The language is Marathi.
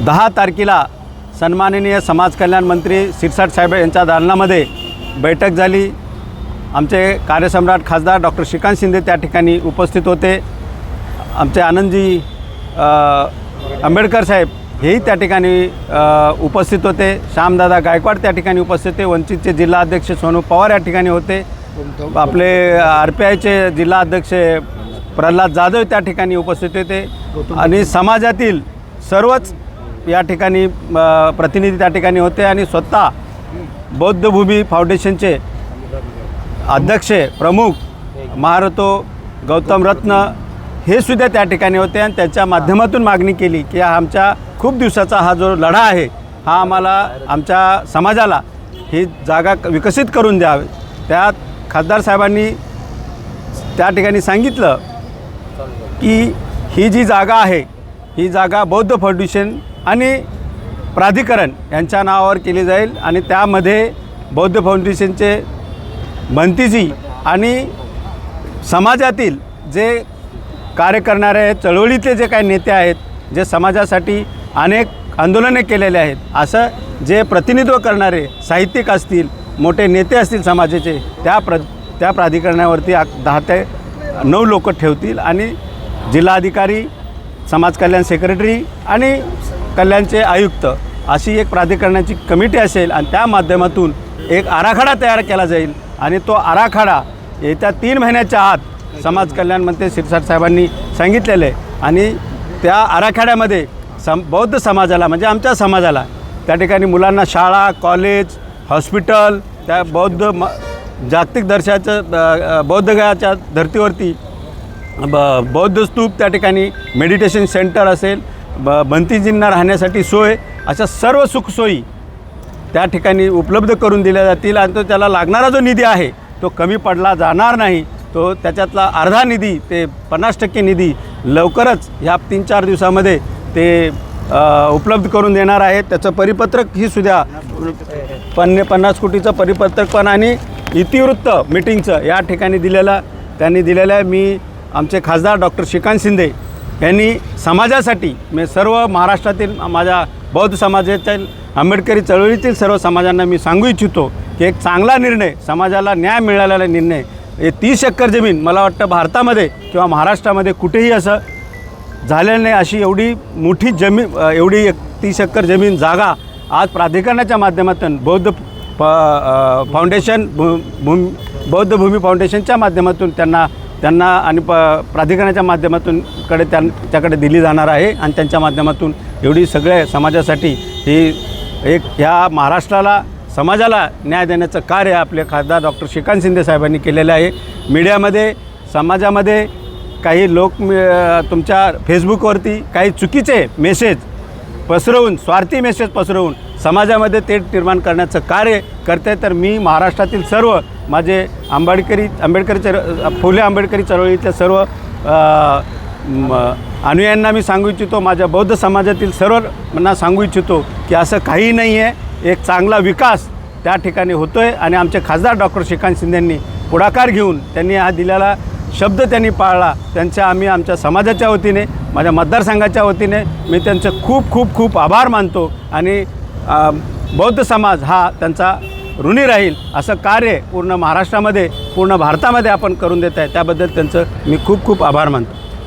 10 तारखेला सन्माननीय समाज कल्याण मंत्री शिरसाट साहेब यांच्या दालनामध्ये बैठक झाली। आमचे कार्यसम्राट खासदार डॉक्टर श्रीकांत शिंदे त्या ठिकाणी उपस्थित होते। आमचे आनंदजी आंबेडकर साहेब हेही त्या ठिकाणी उपस्थित होते। श्यामदादा गायकवाड त्या ठिकाणी उपस्थित होते। वंचितचे जिल्हाध्यक्ष सोनू पवार या ठिकाणी होते। आपले RPIचे जिल्हाध्यक्ष प्रल्हाद जाधव त्या ठिकाणी उपस्थित होते आणि समाजातील सर्वच या ठिकाणी प्रतिनिधी त्या ठिकाणी होते आणि स्वतः बौद्धभूमी फाउंडेशनचे अध्यक्ष प्रमुख महारथो गौतम रत्न हे सुद्धा त्या ठिकाणी होते आणि त्याच्या माध्यमातून मागणी केली की आमच्या खूप दिवसाचा हा जो लढा आहे हा आम्हाला आमच्या समाजाला ही जागा विकसित करून द्यावी। त्यात खासदार साहेबांनी त्या ठिकाणी सांगितलं की ही जी जागा आहे ही जागा बौद्ध फाउंडेशन आणि प्राधिकरण यांच्या नावावर केली जाईल आणि त्यामध्ये बौद्ध फाउंडेशनचे भंतीजी आणि समाजातील जे कार्य करणारे चळवळीतले जे काही नेते आहेत, जे समाजासाठी अनेक आंदोलने केलेले आहेत, असं जे प्रतिनिधित्व करणारे साहित्यिक असतील, मोठे नेते असतील समाजाचे, त्या प्राधिकरणावरती 10 ते 9 लोक ठेवतील आणि जिल्हाधिकारी, समाज कल्याण सेक्रेटरी आणि कल्याणचे आयुक्त अशी एक प्राधिकरणाची कमिटी असेल आणि त्या माध्यमातून एक आराखडा तयार केला जाईल आणि तो आराखडा येत्या 3 महिन्याच्या आत समाज कल्याण मंत्री शिरसाट साहेबांनी सांगितलेलं आहे आणि त्या आराखड्यामध्ये बौद्ध समाजाला म्हणजे आमच्या समाजाला त्या ठिकाणी मुलांना शाळा, कॉलेज, हॉस्पिटल, त्या जागतिक दर्जाचं बौद्धगयाच्या धर्तीवरती बौद्ध स्तूप, त्या ठिकाणी मेडिटेशन सेंटर असेल, भंतीजींना राहण्यासाठी सोय, अशा सर्व सुखसोयी त्या ठिकाणी उपलब्ध करून दिल्या जातील आणि तो त्याला लागणारा जो निधी आहे तो कमी पडला जाणार नाही। तो त्याच्यातला अर्धा निधी ते 50% निधी लवकरच ह्या 3-4 दिवसामध्ये ते उपलब्ध करून देणार आहे। त्याचं परिपत्रक ही सुद्धा 50 कोटीचं परिपत्रक पण आणि इतिवृत्त मीटिंगचं या ठिकाणी त्यांनी दिलेलं आहे। मी आमचे खासदार डॉक्टर श्रीकांत शिंदे यांनी समाजासाठी मी सर्व महाराष्ट्रातील माझ्या बौद्ध समाजातील आंबेडकरी चळवळीतील सर्व समाजांना मी सांगू इच्छितो की एक चांगला निर्णय, समाजाला न्याय मिळालेला निर्णय, हे 30 एकर जमीन मला वाटतं भारतामध्ये किंवा महाराष्ट्रामध्ये कुठेही असं झालेलं नाही। अशी एवढी मोठी जमीन, एवढी 30 एकर जमीन जागा आज प्राधिकरणाच्या माध्यमातून बौद्ध भूमी फाउंडेशनच्या माध्यमातून त्यांना आणि प्राधिकरणाच्या माध्यमातून त्याच्याकडे दिली जाणार आहे आणि त्यांच्या माध्यमातून एवढी सगळ्या समाजासाठी ही एक ह्या महाराष्ट्राला समाजाला न्याय देण्याचं कार्य आपले खासदार डॉक्टर श्रीकांत शिंदे साहेबांनी केलेलं आहे। मीडियामध्ये, समाजामध्ये काही लोक तुमच्या फेसबुकवरती काही चुकीचे मेसेज पसरवून, स्वार्थी मेसेज पसरवून समाजामध्ये तेढ निर्माण करण्याचं कार्य करते। तर मी महाराष्ट्रातील सर्व माझे फुले आंबेडकरी चळवळीतल्या सर्व अनुयायांना मी सांगू इच्छितो, माझ्या बौद्ध समाजातील सर्वांना सांगू इच्छितो की असं काही नाही आहे। एक चांगला विकास त्या ठिकाणी होतो आहे आणि आमचे खासदार डॉक्टर श्रीकांत शिंदेंनी पुढाकार घेऊन त्यांनी हा दिलेला शब्द त्यांनी पाळला। आमच्या समाजाच्या वतीने, माझ्या मतदारसंघाच्या वतीने मी त्यांचं खूप खूप खूप आभार मानतो आणि बौद्ध समाज हा त्यांचा ऋणी राहील असं कार्य पूर्ण महाराष्ट्रामध्ये, पूर्ण भारतामध्ये आपण करून देत आहे, त्याबद्दल त्यांचं मी खूप खूप आभार मानतो।